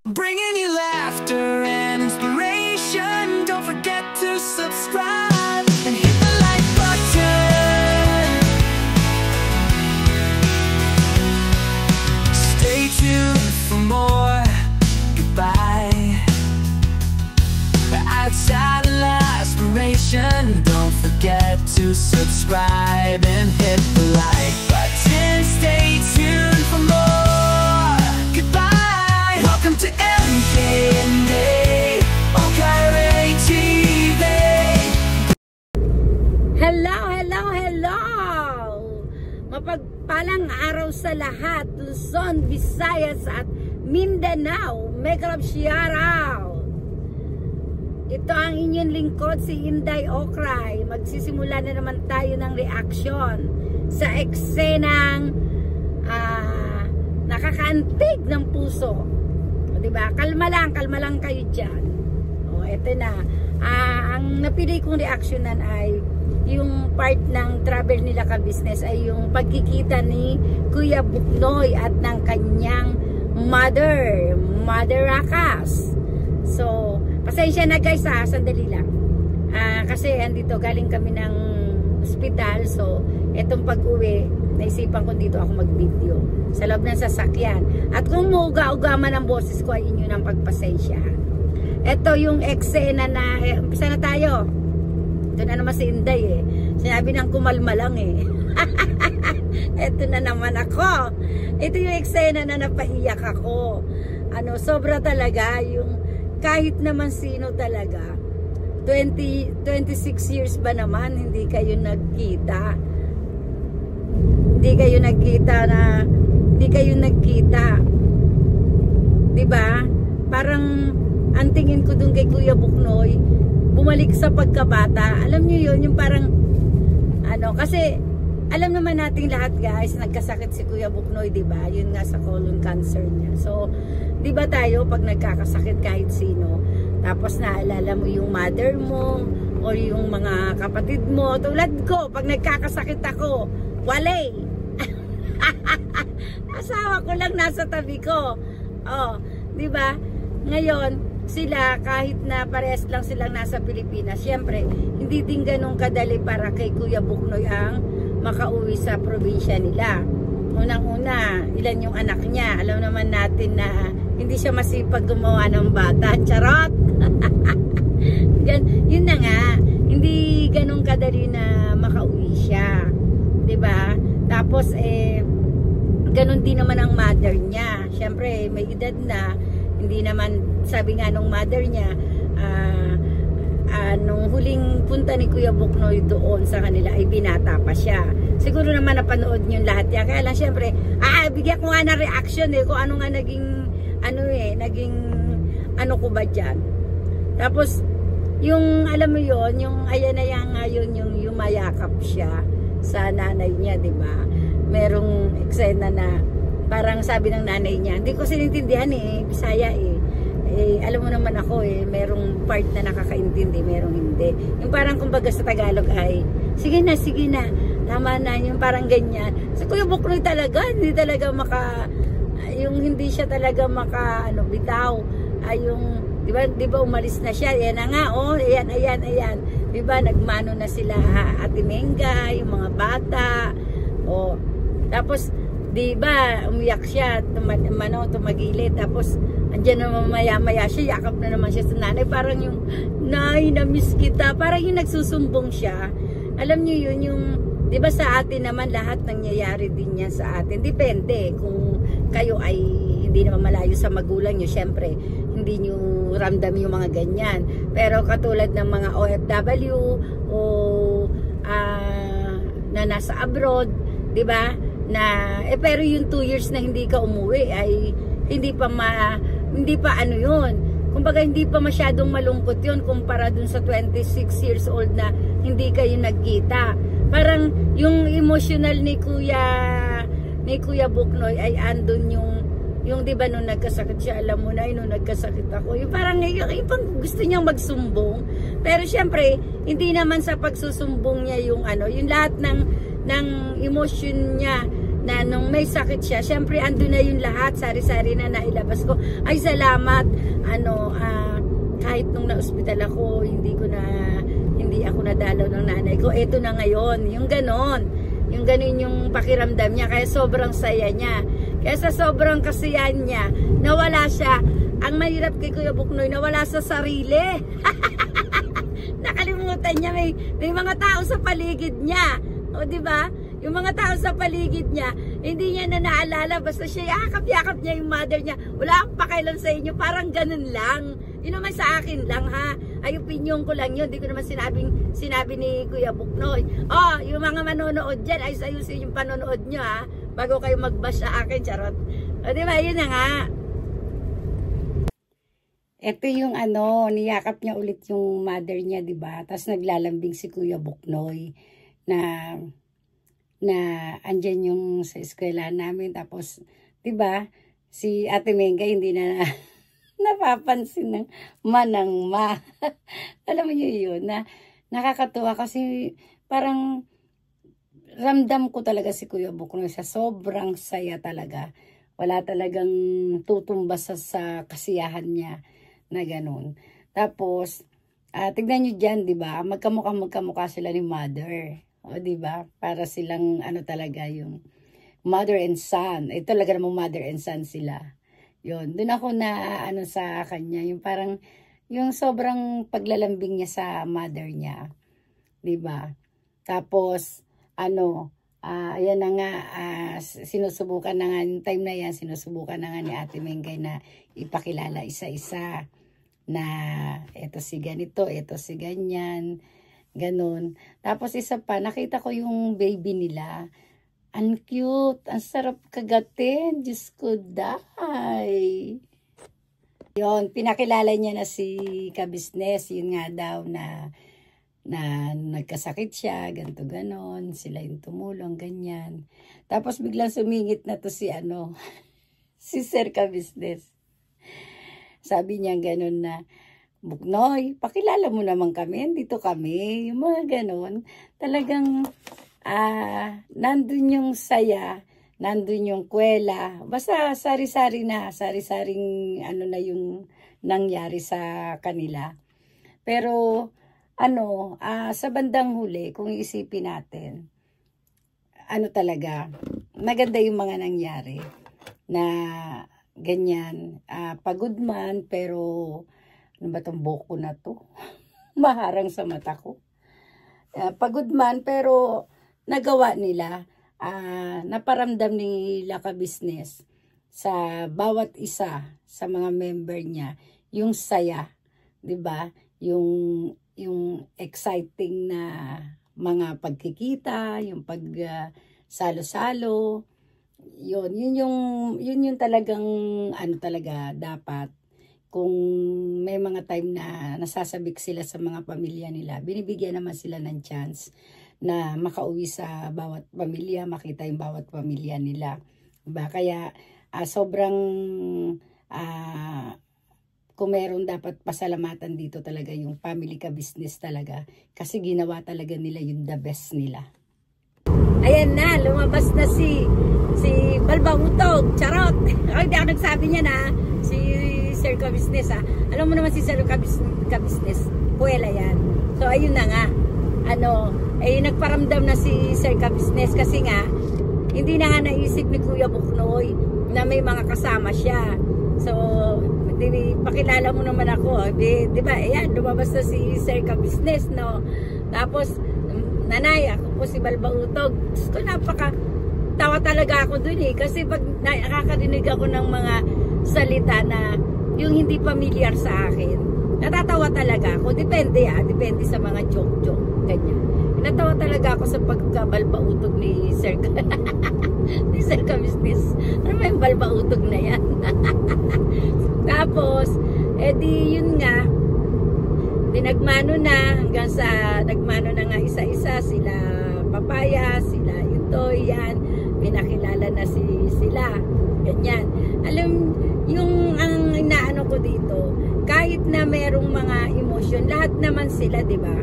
Bringing you laughter and inspiration. Don't forget to subscribe and hit the like button. Stay tuned for more. Goodbye. Outside of aspiration, don't forget to subscribe and hit the like button. Stay tuned for more. Goodbye. Welcome to MKNA on Kyrie TV. Hello, hello, hello! Mapagpalang araw sa lahat, Luzon, Visayas at Mindanao. Megrab Shiaraw! Ito ang inyong lingkod, si Inday Okray. Magsisimula na naman tayo ng reaction sa eksenang nakakaantig ng puso. O, diba? Kalma lang kayo dyan. O, eto na. Ang napili kong reactionan ay yung part ng travel nila ka-business ay yung pagkikita ni Kuya Buknoy at ng kanyang Mother Rakas. So, pasensya na guys, sandali lang. Kasi andito galing kami ng ospital. So, etong pag-uwi, naisipan ko dito ako mag-video sa loob ng sasakyan. At kung muuga-uga man ang boses ko ay inyo ng pagpasensya. Ito yung eksena na, umpisa na tayo. Ito na naman si Inday eh. Sinabi ng kumalma lang eh. Ito na naman ako. Ito yung eksena na napaiyak ako. Sobra talaga yung kahit naman sino talaga. 26 years ba naman hindi kayo nagkita? Hindi kayo nagkita. 'Di ba? Parang ang tingin ko dun kay Kuya Buknoy, bumalik sa pagkabata. Alam niyo 'yun, yung parang kasi alam naman nating lahat guys, nagkasakit si Kuya Buknoy, 'di ba? Yun nga sa colon cancer niya. So, 'di ba tayo pag nagkakasakit kahit sino, tapos naalala mo yung mother mo o yung mga kapatid mo, tulad ko pag nagkakasakit ako, wale. Asawa ko lang nasa tabi ko. Oh, 'di ba? Ngayon, sila kahit na parehas lang silang nasa Pilipinas, syempre hindi din ganun kadali para kay Kuya Buknoy ang makauwi sa probinsya nila. Unang-una, ilan yung anak niya? Alam naman natin na hindi siya masipag gumawa ng bata. Charot! Yun na nga, hindi ganun kadali na makauwi siya. 'Di ba? Tapos ganun din naman ang mother niya. Syempre, may edad na, hindi naman, sabi nga nung mother niya, nung huling punta ni Kuya Buknoy doon sa kanila ay binata pa siya. Siguro naman napanood niyo lahat yan. Kaya lang syempre, bigyan ko nga na reaction kung ano nga naging ano ko ba dyan. Tapos yung alam mo yon, yung ayan na yan ngayon, yung yumayakap siya sa nanay niya, di ba? Merong eksena na parang sabi ng nanay niya, hindi ko sinintindihan Bisaya alam mo naman ako merong part na nakakaintindi, merong hindi. Yung parang kumbaga sa Tagalog ay, sige na, tama na, yung parang ganyan. Sa Kuya Buknoy talaga, hindi talaga hindi siya talaga bitaw. Yung, di ba umalis na siya, yan na nga, ayan. Di ba, nagmano na sila, Ate Menga, yung mga bata, tapos, di ba, umiyak siya, tumagilid, tapos, andyan naman maya-maya siya, yakap na naman siya sa nanay, parang yung, nay, na-miss kita, parang yung nagsusumbong siya. Alam niyo yun, yung, di ba sa atin naman, lahat nangyayari din yan sa atin, depende, kung kayo ay hindi naman malayo sa magulang nyo, syempre, hindi nyo ramdam yung mga ganyan, pero katulad ng mga OFW, na nasa abroad, di ba, pero yung 2 years na hindi ka umuwi ay hindi pa yun. Kumbaga hindi pa masyadong malungkot yun kumpara dun sa 26 years old na hindi kayo nagkita. Parang yung emotional ni Kuya Buknoy ay andun yung di ba nung nagkasakit siya, alam mo na nung nagkasakit ako. Yung parang yung gusto niyang magsumbong. Pero syempre, hindi naman sa pagsusumbong niya yung yung lahat ng emotion niya na nung may sakit siya, syempre ando na yung lahat, sari-sari na nailabas ko. Ay salamat, kahit nung na-hospital ako, hindi ako nadalaw ng nanay ko. Eto na ngayon, yung ganon yung pakiramdam niya, kaya sobrang saya niya. Kaya sa sobrang kasiyahan niya, nawala siya. Ang mahirap kay Kuya Buknoy, nawala sa sarili. Nakalimutan niya, may mga tao sa paligid niya. O di ba? Yung mga tao sa paligid niya, hindi niya na naalala, basta siya yakap-yakap niya yung mother niya. Wala akong pakailan sa inyo, parang ganun lang. Yun naman sa akin lang ha. Ay, opinion ko lang yun. Hindi ko naman sinabi ni Kuya Buknoy. Oh, yung mga manonood dyan, ayusin yung panonood nyo ha. Bago kayo mag-bash sa akin, charot. O di ba, yun na nga. Ito yung niyakap niya ulit yung mother niya, di ba? Tapos naglalambing si Kuya Buknoy na andyan yung sa eskwela namin. Tapos, di ba, si Ate Menga hindi na napapansin ng manang-ma. Alam mo yun, na nakakatuwa kasi parang ramdam ko talaga si Kuya Buknoy sa sobrang saya talaga. Wala talagang tutumbas sa kasiyahan niya na ganun. Tapos, tignan nyo dyan, di ba? Magkamukha sila ni mother. O, di ba? Para silang talaga yung mother and son. Ito talaga namang mother and son sila. Yun, doon ako na sa kanya, yung parang yung sobrang paglalambing niya sa mother niya. 'Di ba? Tapos ayan na nga, sinusubukan na nga yung time na yan, sinusubukan na nga ni Ate Mengay na ipakilala isa-isa na eto si ganito, eto si ganyan, ganun. Tapos isa pa, nakita ko yung baby nila. Ang cute, ang sarap kagatin, Diyos ko, day. Yun, pinakilala niya na si Kabisnes, yun nga daw na nagkasakit siya, ganto ganon, sila yung tumulong, ganyan. Tapos biglang sumingit na to si si Sir Kabisnes. Sabi niya ganon na, Buknoy, pakilala mo naman kami, dito kami, yung mga ganon. Talagang, nandun yung saya, nandun yung kwela, basta sari-sari na, sari-saring na yung nangyari sa kanila. Pero, sa bandang huli, kung iisipin natin, talaga, maganda yung mga nangyari, na ganyan, pagod man, pero, ano ba tong buhok ko na to? Maharang sa mata ko. Pagod man, pero, nagawa nila, naparamdam nila Kabisnes sa bawat isa sa mga member niya yung saya, 'di ba? Yung exciting na mga pagkikita, yung salo-salo. Yun yung talagang talaga dapat kung may mga time na nasasabik sila sa mga pamilya nila, binibigyan naman sila ng chance na makauwi sa bawat pamilya, makita yung bawat pamilya nila. Diba? Kaya sobrang kung meron dapat pasalamatan dito talaga yung family Kabisnes talaga. Kasi ginawa talaga nila yung the best nila. Ayan na, lumabas na si Balbautog, charot. Hindi ako nagsabi niya na, si Sir Kabisnes Alam mo naman si Sir Kabisnes, puwela yan. So ayun na nga, nagparamdam na si Sir Kabisnes kasi nga, hindi na nga naisip ni Kuya Buknoy na may mga kasama siya. So, pakilala mo naman ako. Di ba? Ayan, lumabas na si Sir Kabisnes, no? Tapos, nanay, ako po si Balbautog. Gusto, tawa talaga ako dun kasi pag nakakarinig ako ng mga salita na yung hindi familiar sa akin, natatawa talaga ako. Depende sa mga joke-joke. Ganyan. Natawa talaga ako sa pagkabalbautog ni Sir ni Sir Kabisnes. Ano ba yung balbautog na yan? Tapos, yun nga, nagmano na hanggang sa nagmano na nga isa-isa sila Papaya, sila Yutoy, yan. Pinakilala na sila. Ganyan. Alam, yung ang inaano ko dito, kahit na merong mga emosyon, lahat naman sila, di ba?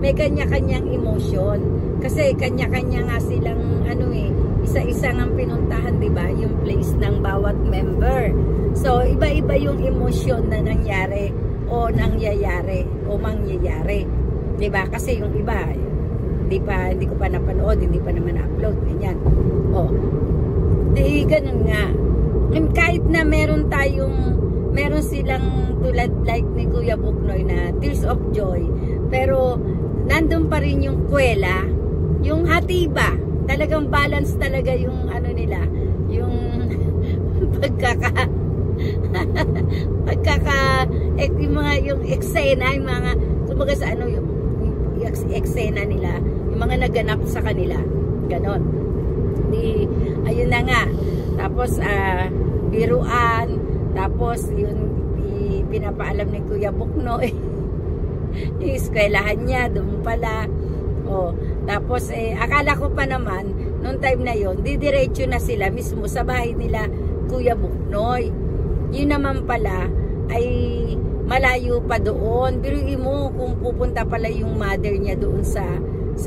May kanya-kanyang emosyon. Kasi kanya-kanya nga silang, isa-isa ng pinuntahan, di ba? Yung place ng bawat member. So, iba-iba yung emosyon na nangyari o nangyayari o mangyayari. Di ba? Kasi yung iba, hindi ko pa napanood, hindi pa naman na-upload. Ganyan. O, di ganun nga. Kahit na meron silang tulad like ni Kuya Buknoy na tears of joy, pero nandun pa rin yung kwela, yung hatiba, talagang balance talaga yung ano nila, yung yung eksena, yung mga kumbaga sa ano yung eksena nila, yung mga naganap sa kanila, ganon. Ayun na nga. Tapos biruan, tapos yun pinapaalam ni Kuya Buknoy yung eskwelahan niya doon pala. Tapos akala ko pa naman noong time na yon didiretso na sila mismo sa bahay nila Kuya Buknoy. Yun naman pala ay malayo pa doon. Biruin mo kung pupunta pala yung mother niya doon sa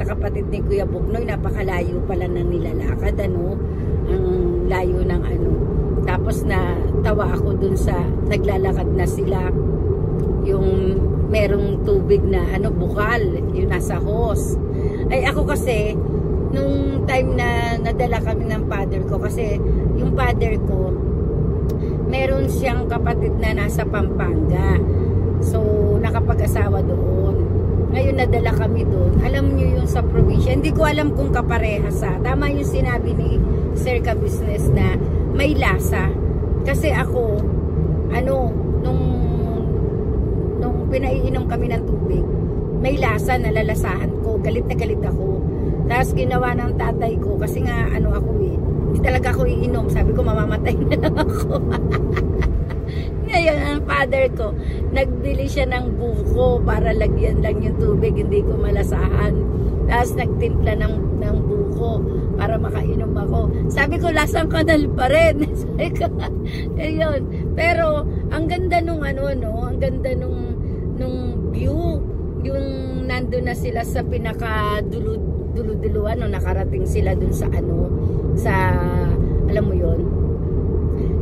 kapatid ni Kuya Buknoy, napakalayo pala ng nilalakad, ano, ang layo ng ano. Tapos na tawa ako dun sa naglalakad na sila, yung merong tubig na ano, bukal, yung nasa hose. Ay ako kasi nung time na nadala kami ng father ko, kasi yung father ko meron siyang kapatid na nasa Pampanga, so nakapag-asawa doon. Ngayon nadala kami doon. Alam niyo yung sa probinsya, hindi ko alam kung kaparehas sa. Tama yung sinabi ni Sir Ka-Business na may lasa. Kasi ako, ano, nung pinaiinom kami ng tubig, may lasa, nalalasahan ko. Galit na galit ako. Tapos ginawa ng tatay ko, kasi nga ano ako hindi talaga ako iinom. Sabi ko, mamamatay na lang ako. Ngayon, ang father ko, nagbili siya ng buko para lagyan lang yung tubig, hindi ko malasahan. Tapos nagtimpla ng buko para makainom ako. Sabi ko, lasang kanal pa rin. Sabi ko, ayun. Pero, ang ganda nung ano, no? Ang ganda nung view. Yung nandun na sila sa pinaka-dulo-duluan, no? Nakarating sila dun sa ano, sa, alam mo yon,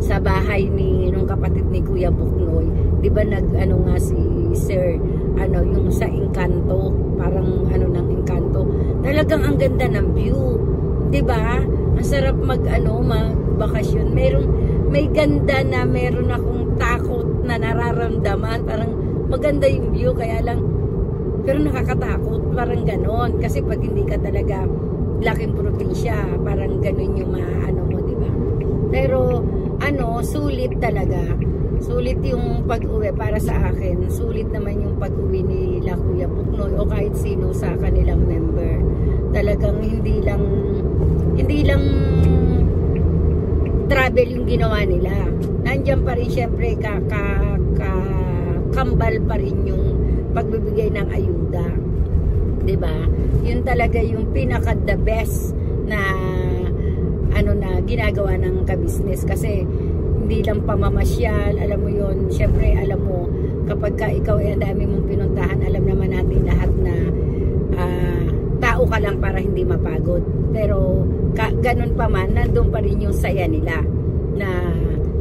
sa bahay nung kapatid ni Kuya Buknoy. Di ba ano nga si Sir, ano, yung sa Encanto, parang ano ng Encanto. Talagang ang ganda ng view. Di ba? Ang sarap magbakasyon. May ganda na meron akong takot na nararamdaman. Parang maganda yung view, kaya lang, pero nakakatakot, parang ganon. Kasi pag hindi ka talaga laking probinsya, parang ganon yung ano mo, di ba? Pero, ano, sulit talaga. Sulit yung pag-uwi para sa akin. Sulit naman yung pag-uwi nila Kuya Buknoy o kahit sino sa kanilang member. Talagang hindi lang travel yung ginawa nila. Nandiyan pa rin syempre kambal pa rin yung pagbibigay ng ayuda. 'Di ba? Yun talaga yung pinaka the best na ano na ginagawa ng ka-business, kasi hindi lang pamamasyal, alam mo yon. Syempre alam mo, kapag ka ikaw ay ang dami mong pinuntahan, alam naman natin lahat na tao ka lang para hindi mapagod. Pero ganun pa man, nandun pa rin yung saya nila na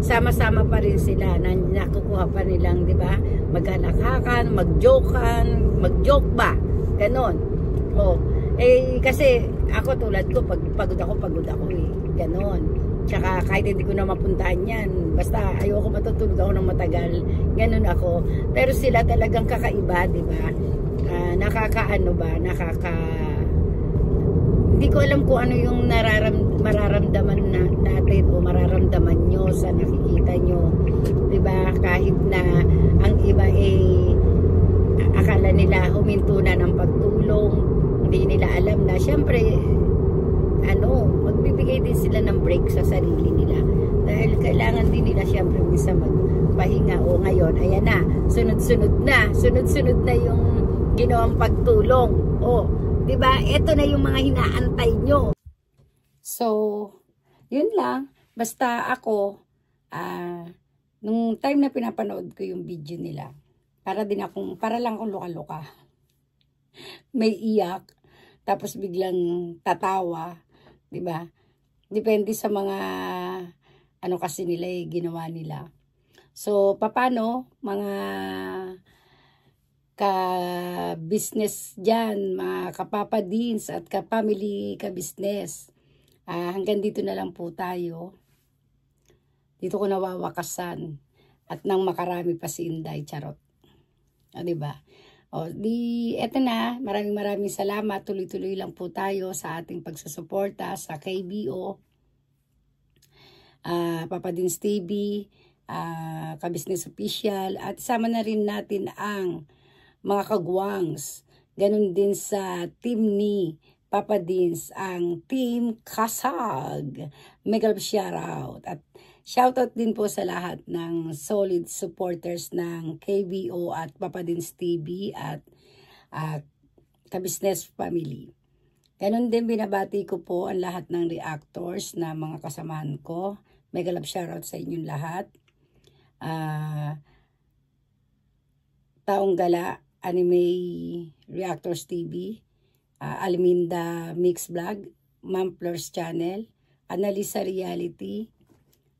sama-sama pa rin sila, na nakukuha pa nilang, di ba, maghalakhakan, mag-joke ba, ganon. Kasi ako tulad ko, pagod ako ganon. Tsaka kahit hindi ko na mapuntahan yan, basta ayoko matutulog ako ng matagal, ganon ako. Pero sila talagang kakaiba, di ba? Hindi ko alam kung ano yung mararamdaman natin o mararamdaman nyo sa nakikita nyo, di ba? Kahit na ang iba akala nila huminto na ng pagtulong, hindi nila alam na syempre magbibigay din sila ng break sa sarili nila, dahil kailangan din nila syempre minsan magpahinga. O ngayon, ayan na, sunod-sunod na yung ginawang pagtulong. Di ba? Ito na yung mga hinaantay nyo. So, yun lang. Basta ako, nung time na pinapanood ko yung video nila, para lang akong luka-luka. May iyak, tapos biglang tatawa, di ba? Depende sa mga ano kasi nila ginawa nila. So, paano mga ka-business dyan, mga kapapadins at ka-family ka-business. Hanggang dito na lang po tayo. Dito ko nawawakasan. At nang makarami pa si Inday, charot. Diba? Eto na, maraming salamat. Tuloy-tuloy lang po tayo sa ating pagsusuporta sa KBO, Papadins TV, Ka-Business Official, at isama na rin natin ang mga kagwangs. Ganun din sa team ni Papadins, ang Team Kasag. Mega shoutout. At shoutout din po sa lahat ng solid supporters ng KBO at Papadins TV at Ka-Business Family. Ganun din binabati ko po ang lahat ng reactors na mga kasamahan ko. Mega love shoutout sa inyong lahat. Taong Gala Anime Reactors TV, Alminda Mix Vlog, Ma'am Flores Channel, Analisa Reality,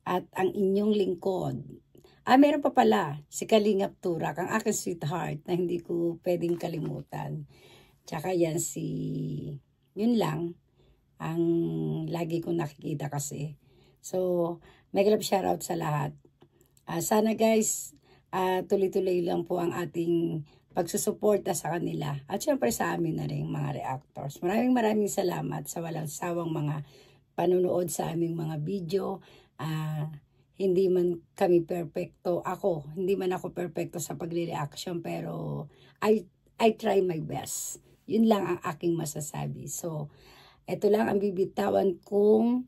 at ang inyong lingkod. Meron pa pala, si Kalingap Turak, ang aking sweetheart na hindi ko pwedeng kalimutan. Tsaka yan yun lang, ang lagi kong nakikita kasi. So, mega love shoutout sa lahat. Sana guys, tuloy-tuloy lang po ang ating pagsusuporta sa kanila. At syempre sa amin na rin mga reactors. Maraming salamat sa walang sawang mga panunood sa aming mga video. Hindi man kami perfecto. Hindi man ako perfecto sa pagre-reaction, pero I try my best. Yun lang ang aking masasabi. So, ito lang ang bibitawan kong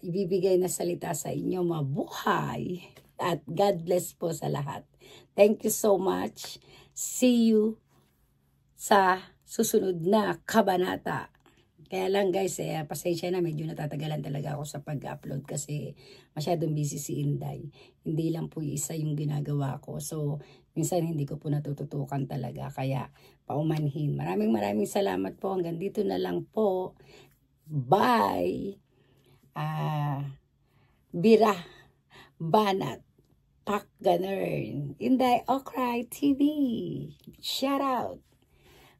ibibigay na salita sa inyo. Mabuhay! At God bless po sa lahat. Thank you so much. See you sa susunod na kabanata. Kaya lang guys, pasensya na, medyo natatagalan talaga ako sa pag-upload kasi masyadong busy si Inday. Hindi lang po isa yung ginagawa ko. So, minsan hindi ko po natututukan talaga. Kaya, paumanhin. Maraming salamat po. Hanggang dito na lang po. Bye! Bira, Banat, Pak Ganern, Inday Okray TV. Shout out.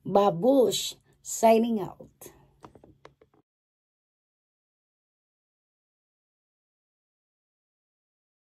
Babush, signing out.